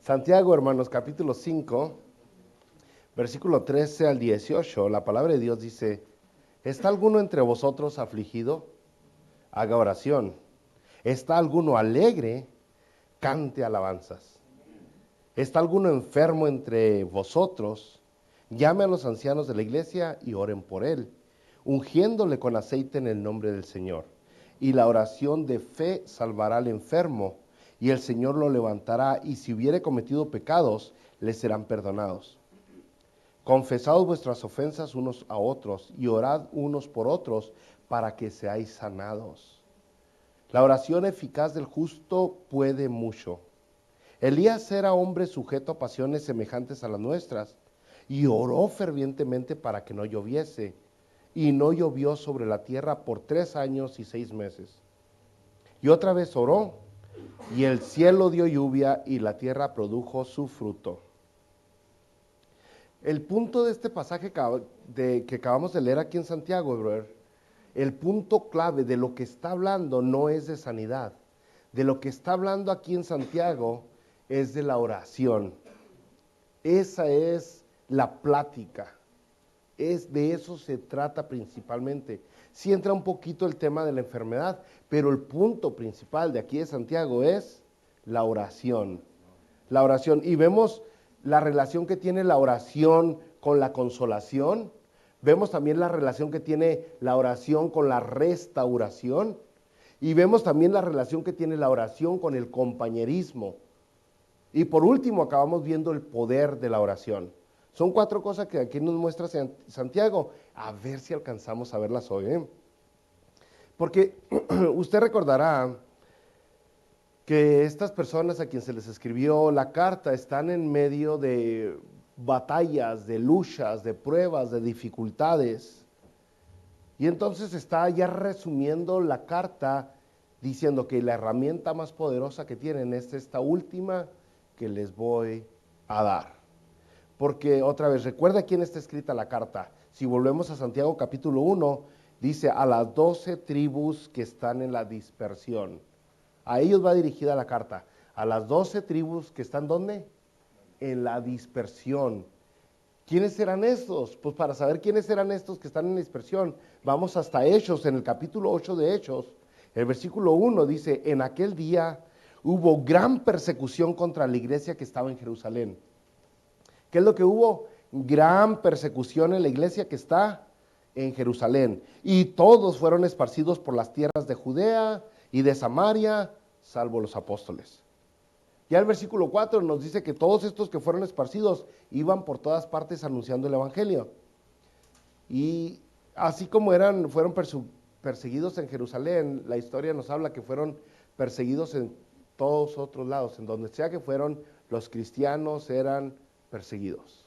Santiago, hermanos, capítulo 5, versículo 13 al 18, la palabra de Dios dice: ¿Está alguno entre vosotros afligido? Haga oración. ¿Está alguno alegre? Cante alabanzas. ¿Está alguno enfermo entre vosotros? Llame a los ancianos de la iglesia y oren por él, ungiéndole con aceite en el nombre del Señor. Y la oración de fe salvará al enfermo, y el Señor lo levantará, y si hubiere cometido pecados, le serán perdonados. Confesad vuestras ofensas unos a otros, y orad unos por otros, para que seáis sanados. La oración eficaz del justo puede mucho. Elías era hombre sujeto a pasiones semejantes a las nuestras, y oró fervientemente para que no lloviese, y no llovió sobre la tierra por 3 años y 6 meses. Y otra vez oró, y el cielo dio lluvia, y la tierra produjo su fruto. El punto de este pasaje que acabamos de leer aquí en Santiago, brother, el punto clave de lo que está hablando no es de sanidad. De lo que está hablando aquí en Santiago es de la oración. Esa es la plática. De eso se trata principalmente. Sí entra un poquito el tema de la enfermedad, pero el punto principal de aquí de Santiago es la oración. La oración. Y vemos la relación que tiene la oración con la consolación. Vemos también la relación que tiene la oración con la restauración. Y vemos también la relación que tiene la oración con el compañerismo. Y por último, acabamos viendo el poder de la oración. Son 4 cosas que aquí nos muestra Santiago. A ver si alcanzamos a verlas hoy, ¿eh? Porque usted recordará que estas personas a quien se les escribió la carta están en medio de batallas, de luchas, de pruebas, de dificultades. Y entonces está ya resumiendo la carta diciendo que la herramienta más poderosa que tienen es esta última que les voy a dar. Porque otra vez, recuerda quién está escrita la carta. Si volvemos a Santiago capítulo 1, dice a las 12 tribus que están en la dispersión. A ellos va dirigida la carta. A las 12 tribus que están ¿dónde? En la dispersión. ¿Quiénes eran estos? Pues para saber quiénes eran estos que están en la dispersión, vamos hasta Hechos, en el capítulo 8 de Hechos. El versículo 1 dice: en aquel día hubo gran persecución contra la iglesia que estaba en Jerusalén. ¿Qué es lo que hubo? Gran persecución en la iglesia que está en Jerusalén. Y todos fueron esparcidos por las tierras de Judea y de Samaria, salvo los apóstoles. Ya el versículo 4 nos dice que todos estos que fueron esparcidos iban por todas partes anunciando el evangelio. Y así como fueron perseguidos en Jerusalén, la historia nos habla que fueron perseguidos en todos otros lados. En donde sea que fueron, los cristianos eran perseguidos.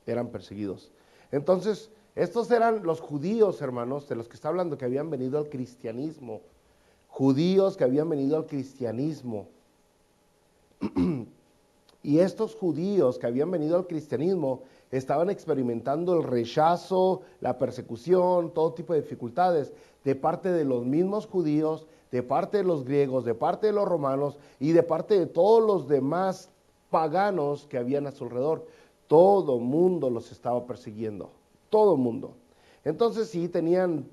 Eran perseguidos. Entonces, estos eran los judíos, hermanos, de los que está hablando, que habían venido al cristianismo. Judíos que habían venido al cristianismo. Y estos judíos que habían venido al cristianismo estaban experimentando el rechazo, la persecución, todo tipo de dificultades de parte de los mismos judíos, de parte de los griegos, de parte de los romanos y de parte de todos los demás paganos que habían a su alrededor. Todo mundo los estaba persiguiendo, todo mundo. Entonces sí, tenían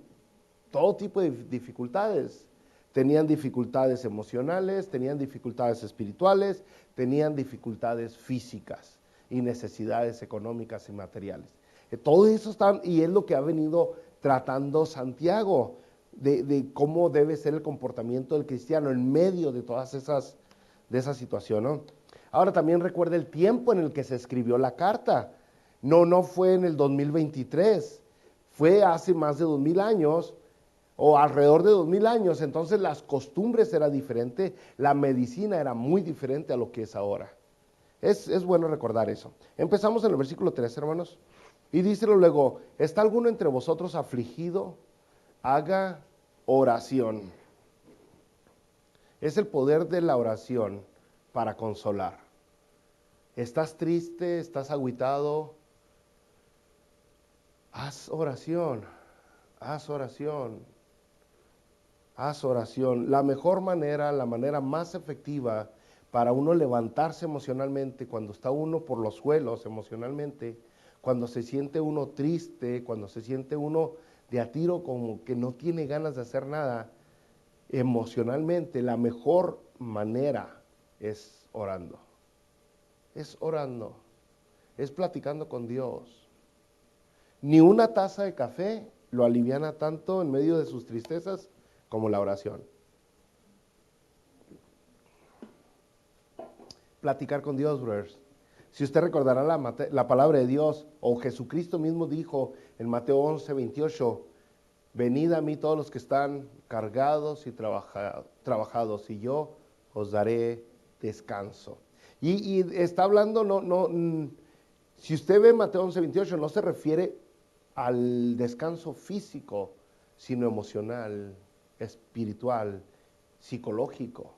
todo tipo de dificultades. Tenían dificultades emocionales, tenían dificultades espirituales, tenían dificultades físicas y necesidades económicas y materiales. Todo eso está, y es lo que ha venido tratando Santiago, de cómo debe ser el comportamiento del cristiano en medio de todas de esa situación, ¿no? Ahora también recuerda el tiempo en el que se escribió la carta. No fue en el 2023, fue hace más de 2000 años, o alrededor de 2000 años. Entonces las costumbres eran diferentes, la medicina era muy diferente a lo que es ahora. Es bueno recordar eso. Empezamos en el versículo 3, hermanos, y dice luego: ¿está alguno entre vosotros afligido? Haga oración. Es el poder de la oración para consolar. ¿Estás triste? ¿Estás agüitado? Haz oración, haz oración. Haz oración. La mejor manera, la manera más efectiva para uno levantarse emocionalmente, cuando está uno por los suelos emocionalmente, cuando se siente uno triste, cuando se siente uno de a tiro como que no tiene ganas de hacer nada, emocionalmente la mejor manera es orando. Es orando, es platicando con Dios. Ni una taza de café lo aliviana tanto en medio de sus tristezas como la oración. Platicar con Dios, brothers. Si usted recordará la palabra de Dios, o Jesucristo mismo dijo en Mateo 11:28, venid a mí todos los que están cargados y trabajados, y yo os daré descanso. Y está hablando, si usted ve Mateo 11:28, no se refiere al descanso físico, sino emocional, espiritual, psicológico.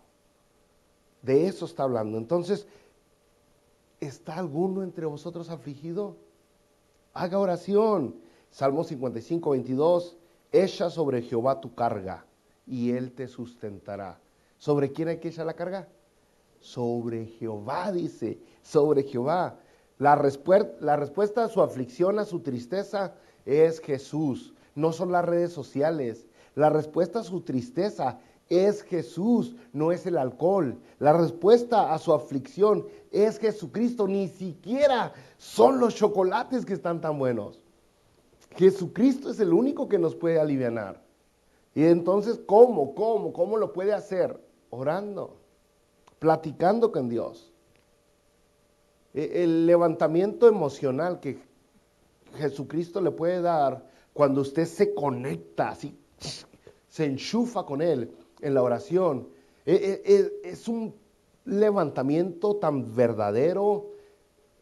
De eso está hablando. Entonces, ¿está alguno entre vosotros afligido? Haga oración. Salmo 55:22, echa sobre Jehová tu carga y él te sustentará. ¿Sobre quién hay que echar la carga? Sobre Jehová, dice, sobre Jehová. La respuesta a su aflicción, a su tristeza, es Jesús. No son las redes sociales. La respuesta a su tristeza es Jesús, no es el alcohol. La respuesta a su aflicción es Jesucristo. Ni siquiera son los chocolates que están tan buenos. Jesucristo es el único que nos puede alivianar. Y entonces, ¿cómo lo puede hacer? Orando, platicando con Dios. El levantamiento emocional que Jesucristo le puede dar cuando usted se conecta, así, se enchufa con Él en la oración, es un levantamiento tan verdadero,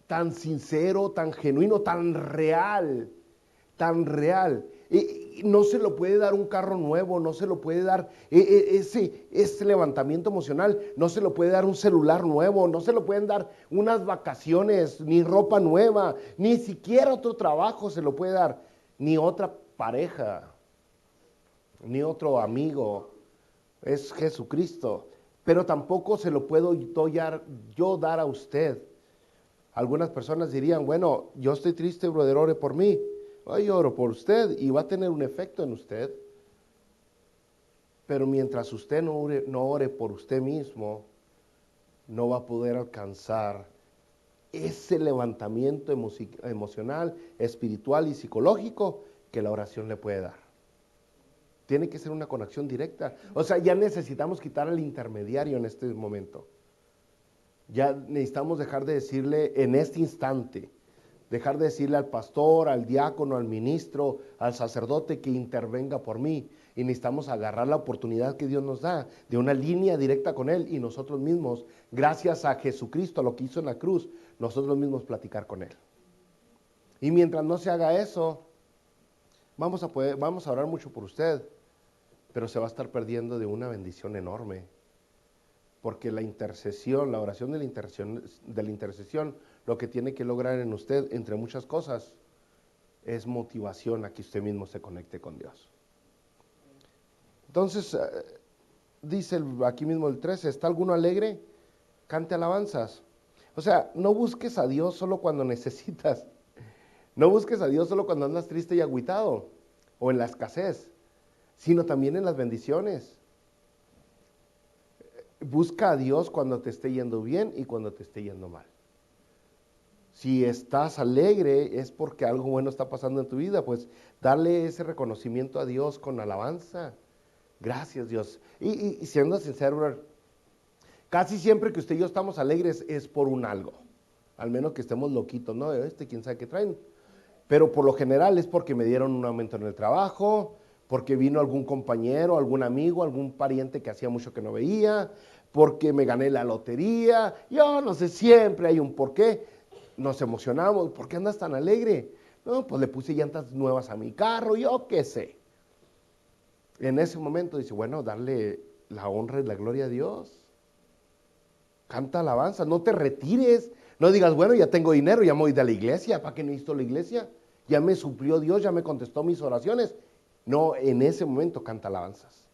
tan sincero, tan genuino, tan real. No se lo puede dar un carro nuevo, no se lo puede dar ese levantamiento emocional, no se lo puede dar un celular nuevo, no se lo pueden dar unas vacaciones, ni ropa nueva, ni siquiera otro trabajo se lo puede dar, ni otra pareja, ni otro amigo. Es Jesucristo, pero tampoco se lo puedo yo dar a usted. Algunas personas dirían, bueno, yo estoy triste, brother, ore por mí. Yo oro por usted y va a tener un efecto en usted. Pero mientras usted no ore por usted mismo, no va a poder alcanzar ese levantamiento emocional, espiritual y psicológico que la oración le puede dar. Tiene que ser una conexión directa. O sea, ya necesitamos quitar al intermediario en este momento. Ya necesitamos dejar de decirle en este instante, dejar de decirle al pastor, al diácono, al ministro, al sacerdote que intervenga por mí. Y necesitamos agarrar la oportunidad que Dios nos da de una línea directa con Él y nosotros mismos, gracias a Jesucristo, a lo que hizo en la cruz, nosotros mismos platicar con Él. Y mientras no se haga eso, vamos a orar mucho por usted, pero se va a estar perdiendo de una bendición enorme. Porque la intercesión, la oración de la intercesión, lo que tiene que lograr en usted, entre muchas cosas, es motivación a que usted mismo se conecte con Dios. Entonces, dice aquí mismo el 13, ¿está alguno alegre? Cante alabanzas. O sea, no busques a Dios solo cuando necesitas. No busques a Dios solo cuando andas triste y agüitado, o en la escasez, sino también en las bendiciones. Busca a Dios cuando te esté yendo bien y cuando te esté yendo mal. Si estás alegre es porque algo bueno está pasando en tu vida, pues dale ese reconocimiento a Dios con alabanza. Gracias, Dios. Y siendo sincero, casi siempre que usted y yo estamos alegres es por un algo. Al menos que estemos loquitos, ¿no? Quién sabe qué traen. Pero por lo general es porque me dieron un aumento en el trabajo, porque vino algún compañero, algún amigo, algún pariente que hacía mucho que no veía, porque me gané la lotería. Yo no sé, siempre hay un porqué. Nos emocionamos. ¿Por qué andas tan alegre? No, pues le puse llantas nuevas a mi carro, yo qué sé. En ese momento dice, bueno, darle la honra y la gloria a Dios. Canta alabanza, no te retires. No digas, bueno, ya tengo dinero, ya me voy de la iglesia. ¿Para qué necesito la iglesia? Ya me suplió Dios, ya me contestó mis oraciones. No, en ese momento canta alabanzas.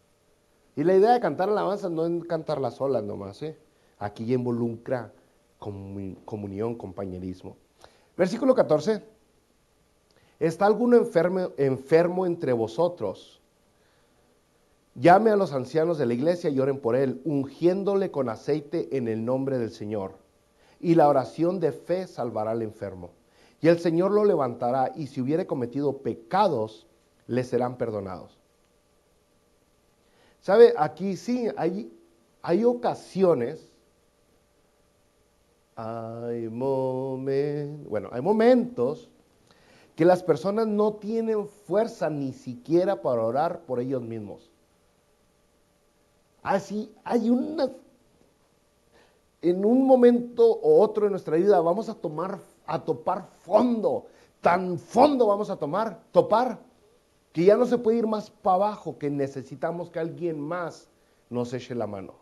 Y la idea de cantar alabanzas no es cantarlas solas nomás, ¿eh? Aquí ya involucra comunión, compañerismo. Versículo 14. ¿Está alguno enfermo entre vosotros? Llame a los ancianos de la iglesia y oren por él, ungiéndole con aceite en el nombre del Señor. Y la oración de fe salvará al enfermo. Y el Señor lo levantará, y si hubiere cometido pecados, le serán perdonados. ¿Sabe? Aquí sí, hay ocasiones, hay momentos que las personas no tienen fuerza ni siquiera para orar por ellos mismos. Así, en un momento o otro de nuestra vida vamos a topar fondo, tan fondo vamos a topar, que ya no se puede ir más para abajo, que necesitamos que alguien más nos eche la mano,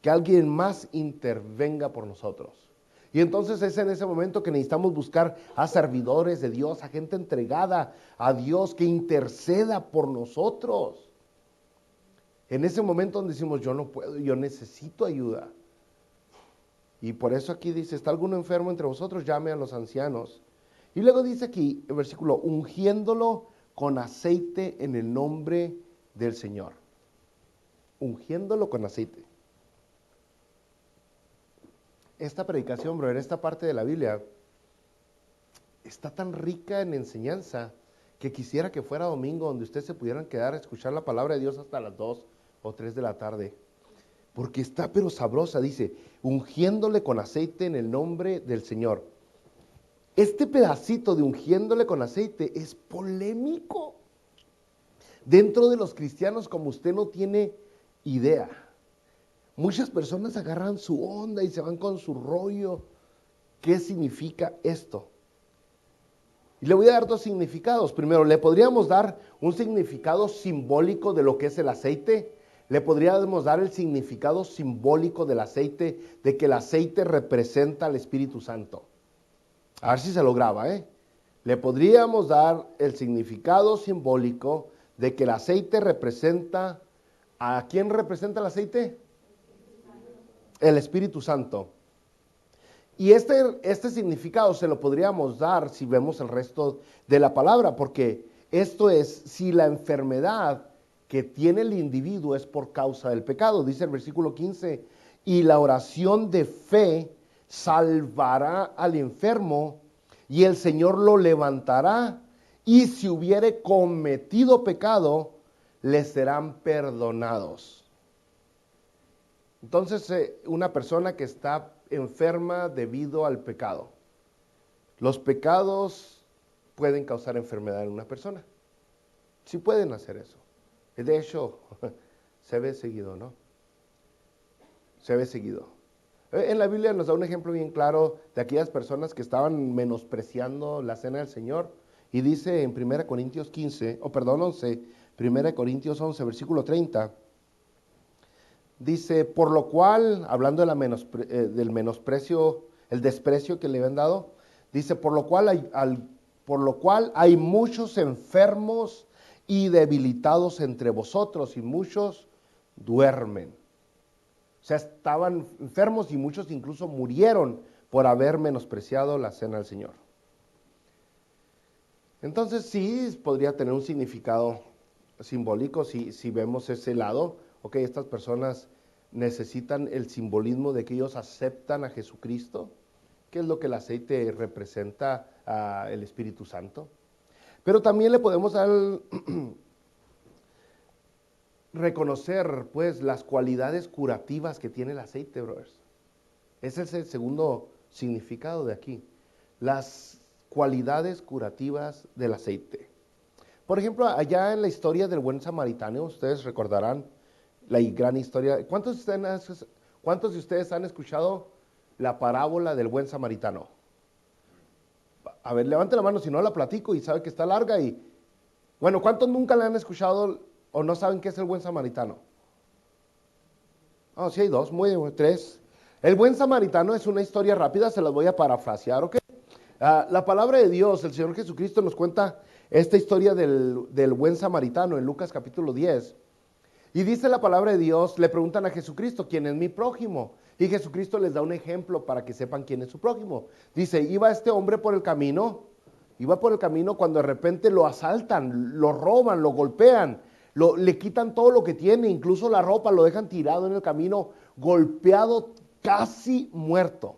que alguien más intervenga por nosotros. Y entonces es en ese momento que necesitamos buscar a servidores de Dios, a gente entregada a Dios, que interceda por nosotros. En ese momento donde decimos, yo no puedo, yo necesito ayuda. Y por eso aquí dice, ¿está alguno enfermo entre vosotros? Llame a los ancianos. Y luego dice aquí, el versículo, ungiéndolo con aceite en el nombre del Señor. Ungiéndolo con aceite. Esta predicación, brother, esta parte de la Biblia, está tan rica en enseñanza que quisiera que fuera domingo donde ustedes se pudieran quedar a escuchar la palabra de Dios hasta las 2 o 3 de la tarde. Porque está pero sabrosa, dice, ungiéndole con aceite en el nombre del Señor. Este pedacito de ungiéndole con aceite es polémico dentro de los cristianos como usted no tiene idea. Muchas personas agarran su onda y se van con su rollo. ¿Qué significa esto? Y le voy a dar dos significados. Primero, le podríamos dar un significado simbólico de lo que es el aceite. Le podríamos dar el significado simbólico del aceite, de que el aceite representa al Espíritu Santo. A ver si se lo graba, Le podríamos dar el significado simbólico de que el aceite representa, ¿a quién representa el aceite? El Espíritu Santo. Y este significado se lo podríamos dar si vemos el resto de la palabra, porque esto es, si la enfermedad que tiene el individuo es por causa del pecado, dice el versículo 15, y la oración de fe salvará al enfermo, y el Señor lo levantará, y si hubiere cometido pecado, le serán perdonados. Entonces, una persona que está enferma debido al pecado. Los pecados pueden causar enfermedad en una persona. Sí pueden hacer eso. De hecho, se ve seguido, ¿no? Se ve seguido. En la Biblia nos da un ejemplo bien claro de aquellas personas que estaban menospreciando la cena del Señor. Y dice en 1 Corintios 11, 1 Corintios 11, versículo 30, dice, por lo cual, hablando de del menosprecio, el desprecio que le habían dado, dice, por lo cual hay muchos enfermos y debilitados entre vosotros, y muchos duermen. O sea, estaban enfermos y muchos incluso murieron por haber menospreciado la cena del Señor. Entonces sí, podría tener un significado simbólico si vemos ese lado. Ok, estas personas necesitan el simbolismo de que ellos aceptan a Jesucristo, que es lo que el aceite representa al Espíritu Santo. Pero también le podemos dar reconocer, pues, las cualidades curativas que tiene el aceite, brothers. Ese es el segundo significado de aquí. Las cualidades curativas del aceite. Por ejemplo, allá en la historia del buen samaritano, ustedes recordarán la gran historia. ¿Cuántos de ustedes han escuchado la parábola del buen samaritano? A ver, levante la mano si no la platico y sabe que está larga. Bueno, ¿cuántos nunca la han escuchado o no saben qué es el buen samaritano? Sí hay dos, tres. El buen samaritano es una historia rápida, se las voy a parafrasear, ¿ok? La palabra de Dios, el Señor Jesucristo nos cuenta esta historia del buen samaritano en Lucas capítulo 10. Y dice la palabra de Dios, le preguntan a Jesucristo, ¿quién es mi prójimo? Y Jesucristo les da un ejemplo para que sepan quién es su prójimo. Dice, iba este hombre por el camino, cuando de repente lo asaltan, lo roban, lo golpean, le quitan todo lo que tiene, incluso la ropa, lo dejan tirado en el camino, golpeado, casi muerto.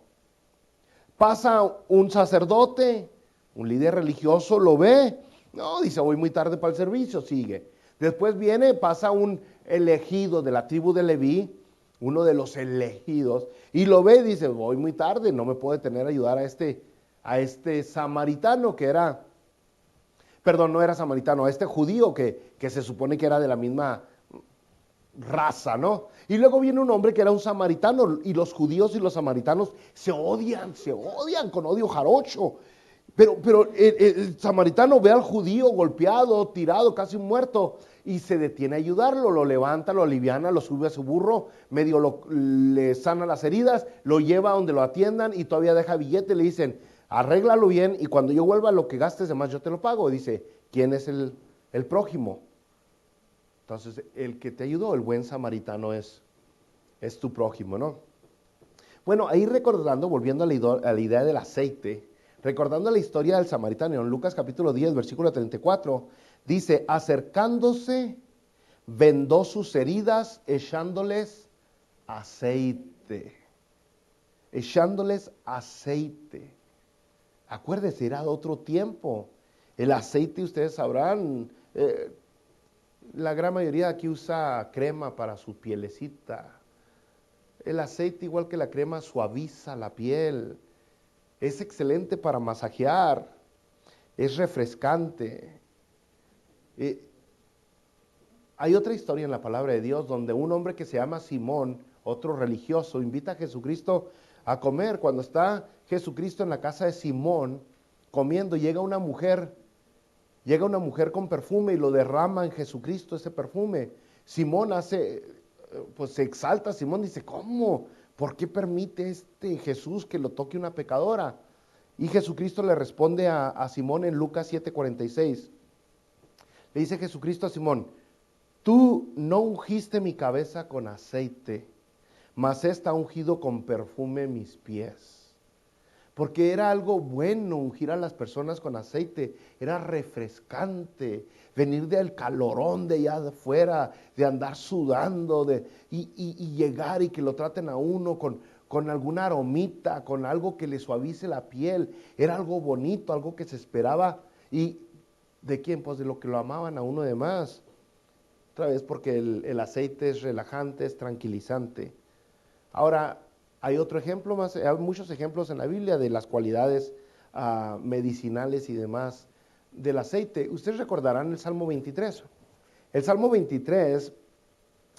Pasa un sacerdote, un líder religioso, lo ve, no, dice, voy muy tarde para el servicio, sigue. Después pasa un elegido de la tribu de Leví, uno de los elegidos, y lo ve y dice, voy muy tarde, no me puedo detener a ayudar a este samaritano que era, perdón, no era samaritano, a este judío que se supone que era de la misma raza, ¿no? Y luego viene un hombre que era un samaritano, y los judíos y los samaritanos se odian con odio jarocho. Pero el samaritano ve al judío golpeado, tirado, casi muerto, y se detiene a ayudarlo, lo levanta, lo aliviana, lo sube a su burro, medio le sana las heridas, lo lleva a donde lo atiendan y todavía deja billete, le dicen, arréglalo bien y cuando yo vuelva lo que gastes de más yo te lo pago. Dice, ¿quién es el prójimo? Entonces, el que te ayudó, el buen samaritano es tu prójimo, ¿no? Bueno, ahí recordando, volviendo a la idea del aceite, recordando la historia del samaritano, en Lucas capítulo 10, versículo 34, dice, acercándose, vendó sus heridas, echándoles aceite. Echándoles aceite. Acuérdese, era otro tiempo. El aceite, ustedes sabrán, la gran mayoría aquí usa crema para su pielecita. El aceite, igual que la crema, suaviza la piel. Es excelente para masajear. Es refrescante. Hay otra historia en la palabra de Dios donde un hombre que se llama Simón, otro religioso, invita a Jesucristo a comer. Cuando está Jesucristo en la casa de Simón comiendo, llega una mujer con perfume y lo derrama en Jesucristo ese perfume. Simón pues se exalta, Simón dice, ¿cómo? ¿Por qué permite Jesús que lo toque una pecadora? Y Jesucristo le responde a Simón en Lucas 7:46. Le dice Jesucristo a Simón, tú no ungiste mi cabeza con aceite, mas está ungido con perfume mis pies. Porque era algo bueno ungir a las personas con aceite, era refrescante, venir del calorón de allá de afuera, de andar sudando, y llegar y que lo traten a uno con alguna aromita, con algo que le suavice la piel. Era algo bonito, algo que se esperaba. ¿Y de quién? Pues de lo que lo amaban a uno de más. Otra vez porque el aceite es relajante, es tranquilizante. Ahora, hay otro ejemplo más, hay muchos ejemplos en la Biblia de las cualidades medicinales y demás del aceite. Ustedes recordarán el Salmo 23. El Salmo 23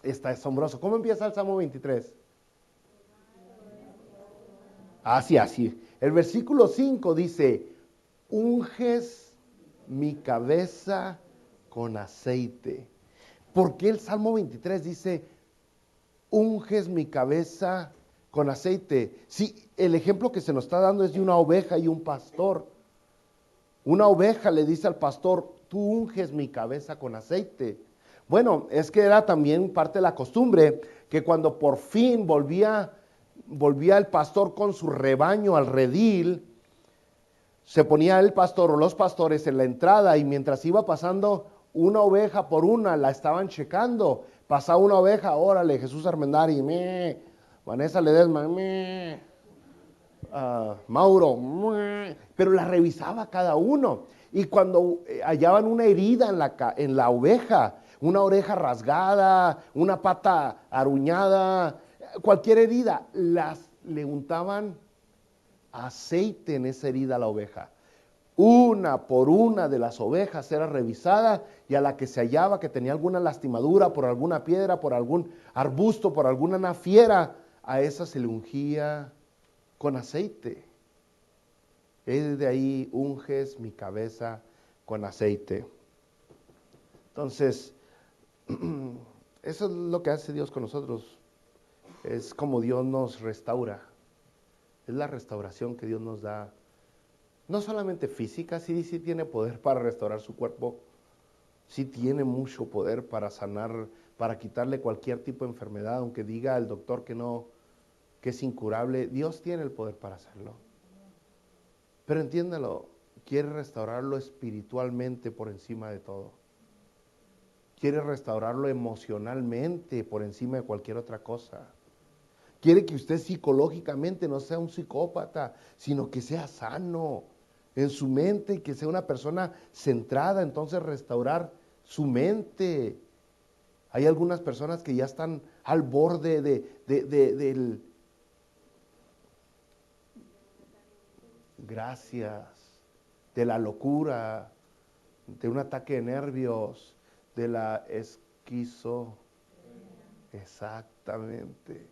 está asombroso. ¿Cómo empieza el Salmo 23? Así. El versículo 5 dice, unges mi cabeza con aceite. ¿Por qué el Salmo 23 dice, unges mi cabeza con aceite? Sí, el ejemplo que se nos está dando es de una oveja y un pastor. Una oveja le dice al pastor, tú unges mi cabeza con aceite. Bueno, es que era también parte de la costumbre que cuando por fin volvía el pastor con su rebaño al redil, se ponía el pastor o los pastores en la entrada y mientras iba pasando una oveja por una, la estaban checando. Pasaba una oveja, órale, Jesús Armendari, Vanessa Ledesma, Mauro, pero la revisaba cada uno. Y cuando hallaban una herida en la oveja, una oreja rasgada, una pata aruñada, cualquier herida, le untaban aceite en esa herida a la oveja. Una por una de las ovejas era revisada y a la que se hallaba que tenía alguna lastimadura por alguna piedra, por algún arbusto, por alguna fiera, a esa se le ungía con aceite. Es de ahí, unges mi cabeza con aceite. Entonces, eso es lo que hace Dios con nosotros. Es como Dios nos restaura. Es la restauración que Dios nos da. No solamente física, sí tiene poder para restaurar su cuerpo, sí tiene mucho poder para sanar, para quitarle cualquier tipo de enfermedad, aunque diga el doctor que no que es incurable, Dios tiene el poder para hacerlo. Pero entiéndalo, quiere restaurarlo espiritualmente por encima de todo. Quiere restaurarlo emocionalmente por encima de cualquier otra cosa. Quiere que usted psicológicamente no sea un psicópata, sino que sea sano en su mente y que sea una persona centrada. Entonces restaurar su mente. Hay algunas personas que ya están al borde del... Gracias. De la locura, de un ataque de nervios, de la esquizo. Exactamente.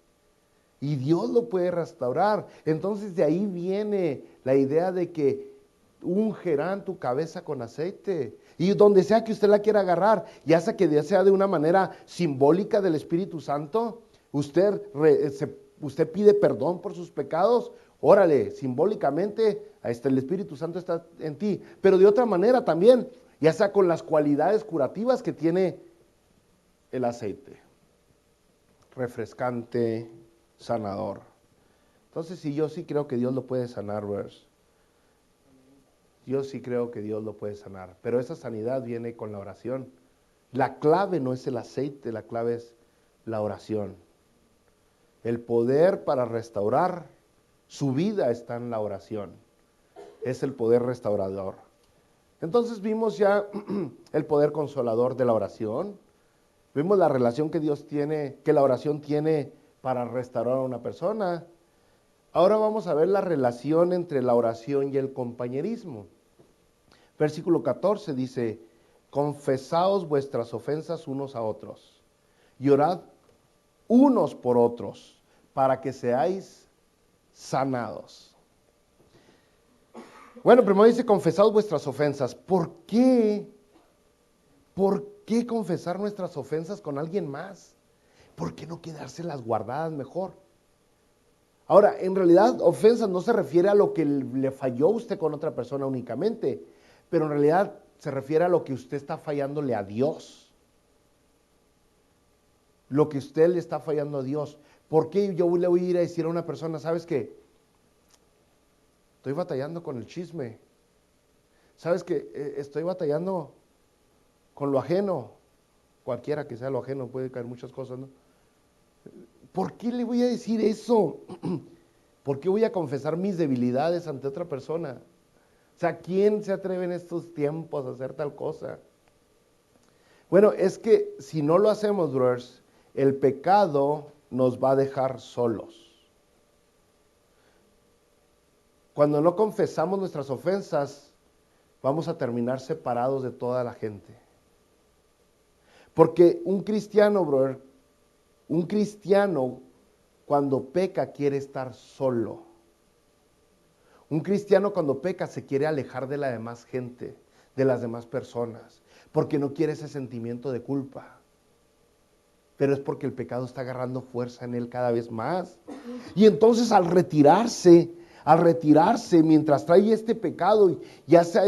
Y Dios lo puede restaurar. Entonces de ahí viene la idea de que ungerán tu cabeza con aceite. Y donde sea que usted la quiera agarrar, ya sea de una manera simbólica del Espíritu Santo, usted pide perdón por sus pecados, órale, simbólicamente, el Espíritu Santo está en ti. Pero de otra manera también, ya sea con las cualidades curativas que tiene el aceite. Refrescante, sanador. Entonces, sí, yo sí creo que Dios lo puede sanar, verse. Yo sí creo que Dios lo puede sanar, pero esa sanidad viene con la oración. La clave no es el aceite, la clave es la oración. El poder para restaurar su vida está en la oración. Es el poder restaurador. Entonces vimos ya el poder consolador de la oración. Vimos la relación que Dios tiene, que la oración tiene para restaurar a una persona. Ahora vamos a ver la relación entre la oración y el compañerismo. Versículo 14 dice, confesaos vuestras ofensas unos a otros y orad unos por otros para que seáis sanados. Bueno, primero dice, confesaos vuestras ofensas. ¿Por qué? ¿Por qué confesar nuestras ofensas con alguien más? ¿Por qué no quedárselas guardadas mejor? Ahora, en realidad, ofensas no se refiere a lo que le falló usted con otra persona únicamente, pero en realidad se refiere a lo que usted está fallándole a Dios. Lo que usted le está fallando a Dios. ¿Por qué yo le voy a ir a decir a una persona, sabes qué? Estoy batallando con el chisme. ¿Sabes qué? Estoy batallando con lo ajeno. Cualquiera que sea lo ajeno, puede caer muchas cosas, ¿no? ¿Por qué le voy a decir eso? ¿Por qué voy a confesar mis debilidades ante otra persona? O sea, ¿quién se atreve en estos tiempos a hacer tal cosa? Bueno, es que si no lo hacemos, brothers, el pecado nos va a dejar solos. Cuando no confesamos nuestras ofensas, vamos a terminar separados de toda la gente. Porque un cristiano, brother, un cristiano cuando peca quiere estar solo. Un cristiano cuando peca se quiere alejar de la demás gente, de las demás personas, porque no quiere ese sentimiento de culpa. Pero es porque el pecado está agarrando fuerza en él cada vez más. Y entonces al retirarse, mientras trae este pecado, ya sea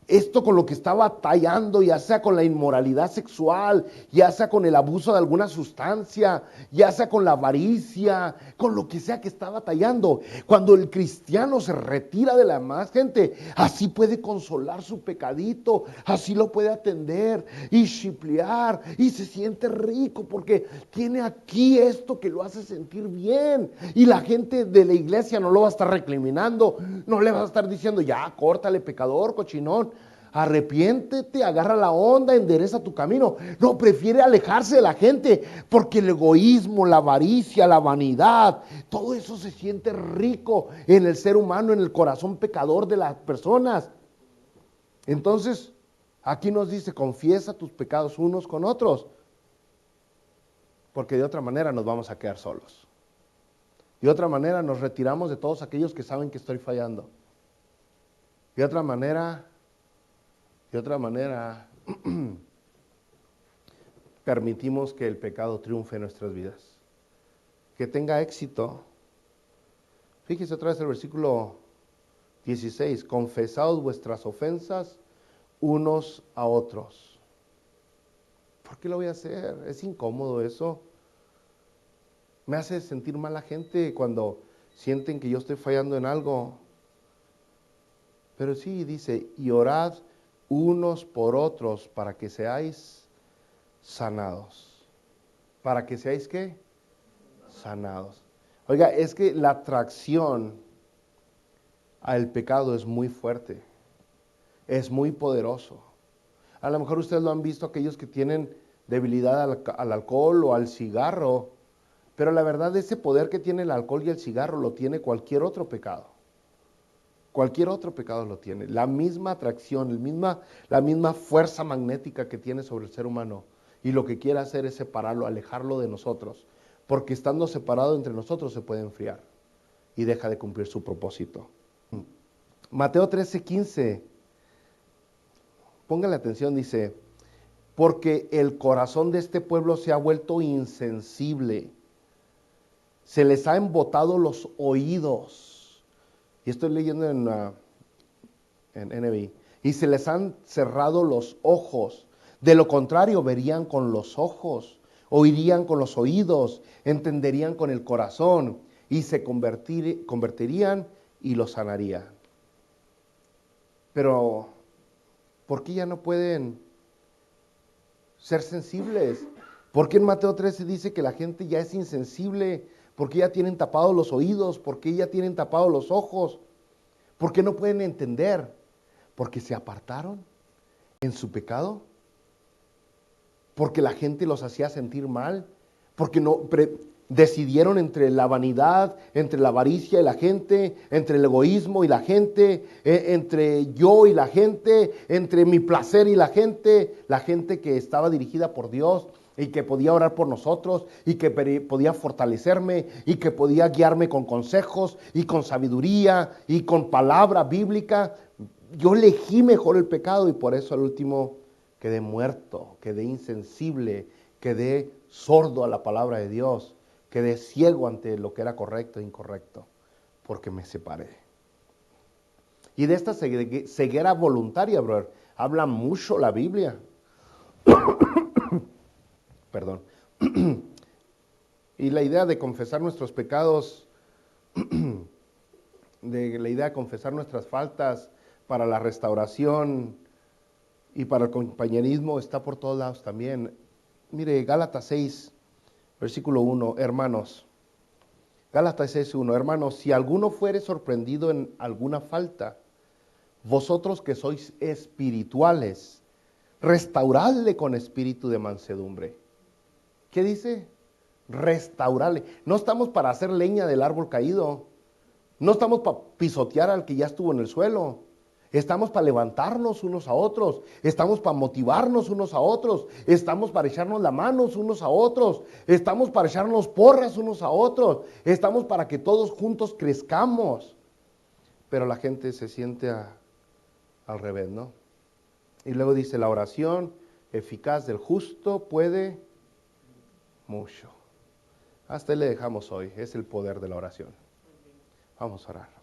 esto con lo que está batallando, ya sea con la inmoralidad sexual, ya sea con el abuso de alguna sustancia, ya sea con la avaricia, con lo que sea que está batallando. Cuando el cristiano se retira de la demás gente, así puede consolar su pecadito, así lo puede atender y chiplear y se siente rico porque tiene aquí esto que lo hace sentir bien. Y la gente de la iglesia no lo va a estar recriminando, no le va a estar diciendo, ya, córtale, pecador, cochinón. Arrepiéntete, agarra la onda, endereza tu camino. No, prefiere alejarse de la gente porque el egoísmo, la avaricia, la vanidad, todo eso se siente rico en el ser humano, en el corazón pecador de las personas. Entonces, aquí nos dice, confiesa tus pecados unos con otros, porque de otra manera nos vamos a quedar solos. De otra manera nos retiramos de todos aquellos que saben que estoy fallando. De otra manera, permitimos que el pecado triunfe en nuestras vidas, que tenga éxito. Fíjese otra vez el versículo 16, confesaos vuestras ofensas unos a otros. ¿Por qué lo voy a hacer? Es incómodo eso. Me hace sentir mal la gente cuando sienten que yo estoy fallando en algo. Pero sí, dice, y orad unos por otros para que seáis sanados. ¿Para que seáis qué? Sanados. Oiga, es que la atracción al pecado es muy fuerte, es muy poderoso. A lo mejor ustedes lo han visto, aquellos que tienen debilidad al alcohol o al cigarro, pero la verdad ese poder que tiene el alcohol y el cigarro lo tiene cualquier otro pecado. Cualquier otro pecado lo tiene. La misma atracción, la misma fuerza magnética que tiene sobre el ser humano. Y lo que quiere hacer es separarlo, alejarlo de nosotros. Porque estando separado entre nosotros se puede enfriar y deja de cumplir su propósito. Mateo 13:15. Póngale atención, dice, porque el corazón de este pueblo se ha vuelto insensible. Se les ha embotado los oídos. Y estoy leyendo en NBI. Y se les han cerrado los ojos. De lo contrario, verían con los ojos, oirían con los oídos, entenderían con el corazón y se convertirían y los sanarían. Pero, ¿por qué ya no pueden ser sensibles? ¿Por qué en Mateo 13 dice que la gente ya es insensible? ¿Por qué ya tienen tapados los oídos? ¿Por qué ya tienen tapados los ojos? ¿Por qué no pueden entender? ¿Porque se apartaron en su pecado? ¿Porque la gente los hacía sentir mal? ¿Porque decidieron entre la vanidad, entre la avaricia y la gente, entre el egoísmo y la gente, entre yo y la gente, entre mi placer y la gente que estaba dirigida por Dios y que podía orar por nosotros y que podía fortalecerme y que podía guiarme con consejos y con sabiduría y con palabra bíblica? Yo elegí mejor el pecado y por eso al último quedé muerto, quedé insensible, quedé sordo a la palabra de Dios, quedé ciego ante lo que era correcto e incorrecto, porque me separé. Y de esta ceguera voluntaria, brother, habla mucho la Biblia. Perdón. Y la idea de confesar nuestros pecados, la idea de confesar nuestras faltas para la restauración y para el compañerismo está por todos lados también. Mire, Gálatas 6, versículo 1, hermanos. Gálatas 6:1, hermanos, si alguno fuere sorprendido en alguna falta, vosotros que sois espirituales, restauradle con espíritu de mansedumbre. ¿Qué dice? Restaurarle. No estamos para hacer leña del árbol caído. No estamos para pisotear al que ya estuvo en el suelo. Estamos para levantarnos unos a otros. Estamos para motivarnos unos a otros. Estamos para echarnos las manos unos a otros. Estamos para echarnos porras unos a otros. Estamos para que todos juntos crezcamos. Pero la gente se siente al revés, ¿no? Y luego dice, la oración eficaz del justo puede mucho. Hasta ahí le dejamos hoy. Es el poder de la oración. Vamos a orar.